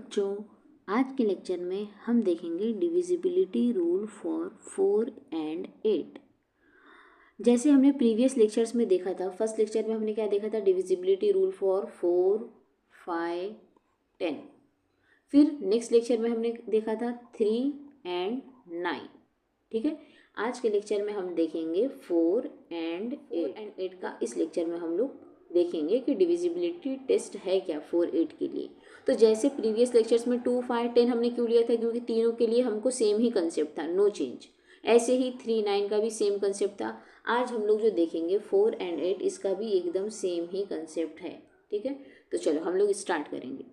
बच्चों, आज के लेक्चर में हम देखेंगे डिविजिबिलिटी रूल फॉर 4 एंड 8। जैसे हमने प्रीवियस लेक्चर्स में देखा था, फर्स्ट लेक्चर में हमने क्या देखा था, डिविजिबिलिटी रूल फॉर 4, 5, 10। फिर नेक्स्ट लेक्चर में हमने देखा था 3 एंड 9। ठीक है, आज के लेक्चर में हम देखेंगे 4 एंड 8 का। इस लेक्चर में हम लोग देखेंगे कि डिविजिबिलिटी टेस्ट है क्या 4, 8 के लिए। तो जैसे प्रीवियस लेक्चर्स में 2, 5, 10 हमने क्यों लिया था, क्योंकि तीनों के लिए हमको सेम ही कंसेप्ट था, नो चेंज। ऐसे ही 3, 9 का भी सेम कंसेप्ट था। आज हम लोग जो देखेंगे 4 एंड 8, इसका भी एकदम सेम ही कंसेप्ट है। ठीक है, तो चलो हम लोग स्टार्ट करेंगे।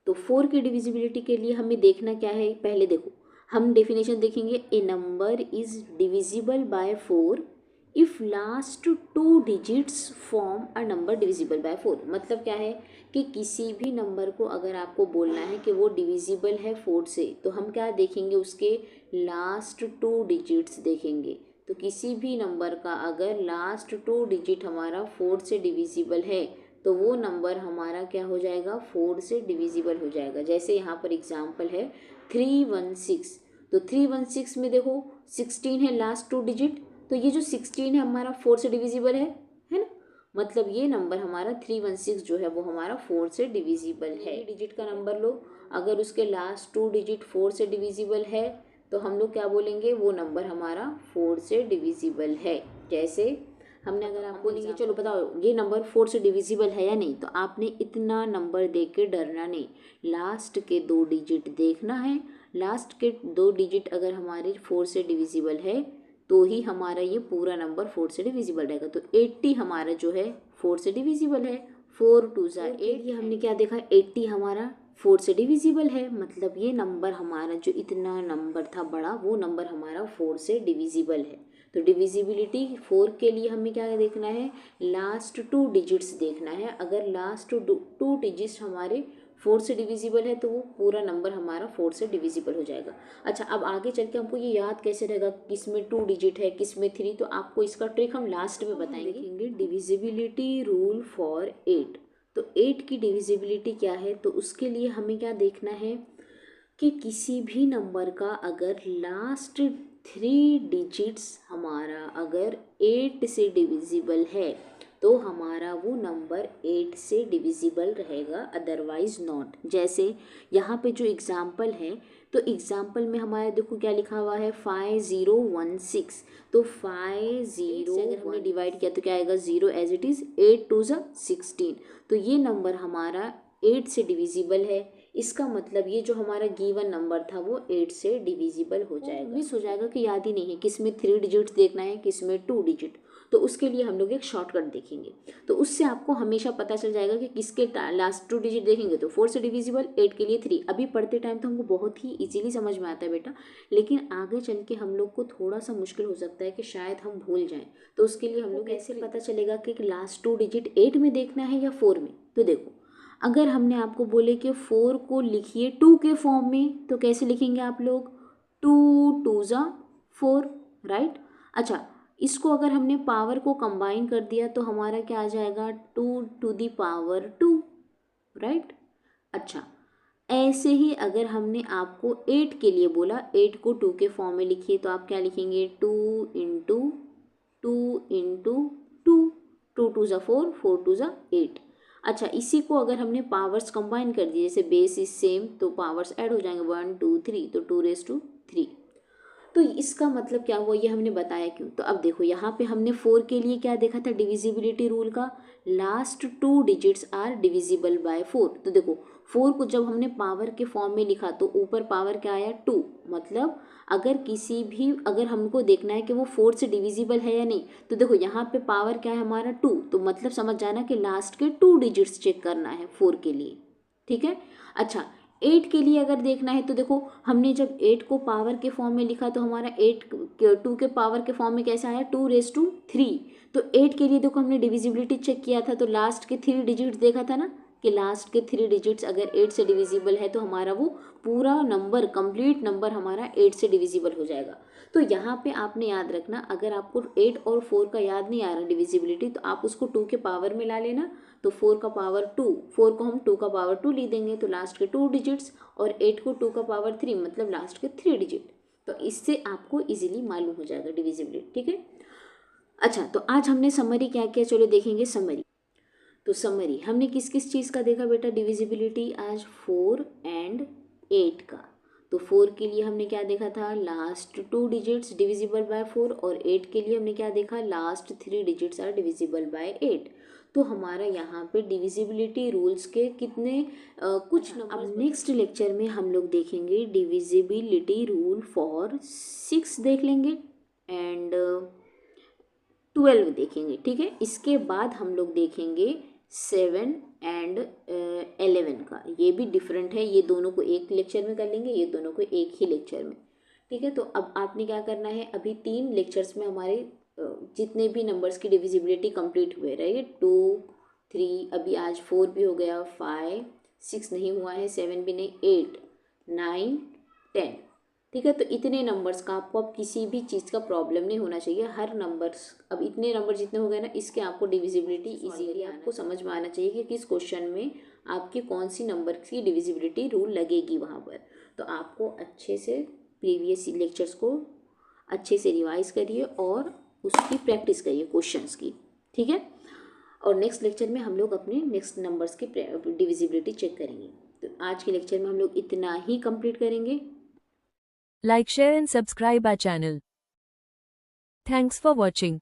तो 4 की डिविजिबिलिटी के लिए हमें देखना क्या है, पहले देखो हम डेफिनेशन देखेंगे। A number is divisible by 4 if last 2 digits form a number divisible by 4। मतलब क्या है कि किसी भी नंबर को अगर आपको बोलना है कि वो डिविजिबल है 4 से, तो हम क्या देखेंगे, उसके लास्ट 2 डिजिट्स देखेंगे। तो किसी भी नंबर का अगर लास्ट 2 डिजिट हमारा 4 से डिविजिबल है, तो वो नंबर हमारा क्या हो जाएगा, 4 से डिविजिबल हो जाएगा। जैसे यहाँ पर एग्जाम्पल है 316। तो 316 में देखो 16 है लास्ट 2 डिजिट, तो ये जो 16 है हमारा 4 से डिविजिबल है ना। मतलब ये नंबर हमारा 316 जो है वो हमारा 4 से डिविजिबल है। डिजिट का नंबर लो, अगर उसके लास्ट 2 डिजिट 4 से डिविजिबल है, तो हम लोग क्या बोलेंगे, वो नंबर हमारा 4 से डिविजिबल है। जैसे हमने अगर आपको बोलेंगे चलो बताओ ये नंबर 4 से डिविजिबल है या नहीं, तो आपने इतना नंबर देख के डरना नहीं, लास्ट के 2 डिजिट देखना है। लास्ट के 2 डिजिट अगर हमारे 4 से डिविजिबल है, तो ही हमारा ये पूरा नंबर 4 से डिविजिबल रहेगा। तो 80 हमारा जो है 4 से डिविजिबल है। 4 2 ज़ा 8, ये हमने क्या देखा, 80 हमारा 4 से डिविजिबल है। मतलब ये नंबर हमारा जो इतना नंबर था बड़ा, वो नंबर हमारा 4 से डिविजिबल है। तो डिविजिबिलिटी 4 के लिए हमें क्या देखना है, लास्ट 2 डिजिट्स देखना है। अगर लास्ट 2 डिजिट्स हमारे 4 से डिविजिबल है, तो वो पूरा नंबर हमारा 4 से डिविजिबल हो जाएगा। अच्छा, अब आगे चल के हमको ये याद कैसे रहेगा किस में 2 डिजिट है किस में 3, तो आपको इसका ट्रिक हम लास्ट में बताएंगे। देखेंगे डिविजिबिलिटी रूल फॉर 8। तो 8 की डिविजिबिलिटी क्या है, तो उसके लिए हमें क्या देखना है कि किसी भी नंबर का अगर लास्ट 3 डिजिट्स हमारा अगर 8 से डिविजिबल है, तो हमारा वो नंबर 8 से डिविजिबल रहेगा, अदरवाइज नॉट। जैसे यहाँ पे जो एग्जाम्पल है, तो एग्जाम्पल में हमारे देखो क्या लिखा हुआ है, 5016। तो 50 अगर हमने डिवाइड किया तो क्या आएगा, 0 एज इट इज़, 8 2 ज़ा 16। तो ये नंबर हमारा 8 से डिविजिबल है। इसका मतलब ये जो हमारा गिवन नंबर था वो 8 से डिविजिबल हो जाएगा। मिस हो जाएगा कि याद ही नहीं है किस में 3 डिजिट्स देखना है किस में 2 डिजिट, तो उसके लिए हम लोग एक शॉर्टकट देखेंगे। तो उससे आपको हमेशा पता चल जाएगा कि किसके लास्ट 2 डिजिट देखेंगे तो 4 से डिविजिबल, 8 के लिए 3। अभी पढ़ते टाइम तो हमको बहुत ही इजीली समझ में आता है बेटा, लेकिन आगे चल के हम लोग को थोड़ा सा मुश्किल हो सकता है कि शायद हम भूल जाएं। तो उसके लिए हम लोग कैसे पता चलेगा कि लास्ट 2 डिजिट 8 में देखना है या 4 में। तो देखो, अगर हमने आपको बोले कि 4 को लिखिए 2 के फॉर्म में, तो कैसे लिखेंगे आप लोग, 2 2 ज़ा 4, राइट। अच्छा, इसको अगर हमने पावर को कंबाइन कर दिया तो हमारा क्या आ जाएगा, 2 टू दी पावर 2, राइट। अच्छा, ऐसे ही अगर हमने आपको 8 के लिए बोला, 8 को 2 के फॉर्म में लिखिए, तो आप क्या लिखेंगे, 2 इंटू 2 इंटू 2, 2 2 ज़ा 4, 4 2 ज़ा 8। अच्छा, इसी को अगर हमने पावर्स कंबाइन कर दिए, जैसे बेस इज सेम तो पावर्स ऐड हो जाएंगे, 1 2 3, तो 2 3। तो इसका मतलब क्या हुआ, ये हमने बताया क्यों। तो अब देखो यहाँ पे हमने 4 के लिए क्या देखा था, डिविजिबिलिटी रूल का, last 2 digits are divisible by 4। तो देखो 4 को जब हमने पावर के फॉर्म में लिखा तो ऊपर पावर क्या आया, 2। मतलब अगर किसी भी, अगर हमको देखना है कि वो 4 से डिविजिबल है या नहीं, तो देखो यहाँ पे पावर क्या है हमारा 2, तो मतलब समझ जाना कि लास्ट के 2 डिजिट्स चेक करना है 4 के लिए। ठीक है। अच्छा, 8 के लिए अगर देखना है, तो देखो हमने जब 8 को पावर के फॉर्म में लिखा तो हमारा 8 2 के पावर के फॉर्म में कैसा आया, 2 3। तो 8 के लिए देखो हमने डिविजिबिलिटी चेक किया था, तो लास्ट के 3 डिजिट देखा था ना, कि लास्ट के 3 डिजिट्स अगर 8 से डिविजिबल है तो हमारा वो पूरा नंबर, कंप्लीट नंबर हमारा 8 से डिविजिबल हो जाएगा। तो यहाँ पे आपने याद रखना, अगर आपको 8 और 4 का याद नहीं आ रहा डिविजिबिलिटी, तो आप उसको 2 के पावर में ला लेना। तो 4 का पावर 2, 4 को हम 2 का पावर 2 ली देंगे, तो लास्ट के 2 डिजिट्स, और 8 को 2 का पावर 3 मतलब लास्ट के 3 डिजिट। तो इससे आपको इजीली मालूम हो जाएगा डिविजिबिलिटी, ठीक है। अच्छा, तो आज हमने समरी क्या किया, चलो देखेंगे समरी। तो समरी हमने किस किस चीज़ का देखा बेटा डिविजिबिलिटी आज, 4 एंड 8 का। तो 4 के लिए हमने क्या देखा था, लास्ट 2 डिजिट्स डिविजिबल बाय 4, और 8 के लिए हमने क्या देखा, last 3 digits are divisible by 8। तो हमारा यहाँ पे डिविजिबिलिटी रूल्स के कितने कुछ नंबर। अब नेक्स्ट लेक्चर में हम लोग देखेंगे डिविजिबिलिटी रूल फॉर 6 देख लेंगे एंड 12 देखेंगे, ठीक है। इसके बाद हम लोग देखेंगे 7 एंड 11 का। ये भी डिफरेंट है, ये दोनों को एक लेक्चर में कर लेंगे, ये दोनों को एक ही लेक्चर में, ठीक है। तो अब आपने क्या करना है, अभी 3 लेक्चर्स में हमारे जितने भी नंबर्स की डिविजिबिलिटी कंप्लीट हुए रहे, 2 3, अभी आज 4 भी हो गया, 5 6 नहीं हुआ है, 7 भी नहीं, 8 9 10, ठीक है। तो इतने नंबर्स का आपको अब किसी भी चीज़ का प्रॉब्लम नहीं होना चाहिए। हर नंबर्स, अब इतने नंबर जितने हो गए ना, इसके आपको डिविजिबिलिटी इजीली आपको समझ में आना चाहिए कि किस क्वेश्चन में आपकी कौन सी नंबर की डिविजिबिलिटी रूल लगेगी वहाँ पर। तो आपको अच्छे से प्रीवियस लेक्चर्स को अच्छे से रिवाइज करिए और उसकी प्रैक्टिस करिए क्वेश्चंस की, ठीक है। और नेक्स्ट लेक्चर में हम लोग अपने नेक्स्ट नंबर्स की डिविजिबिलिटी चेक करेंगे। तो आज के लेक्चर में हम लोग इतना ही कंप्लीट करेंगे। Like, share and subscribe our channel. Thanks for watching.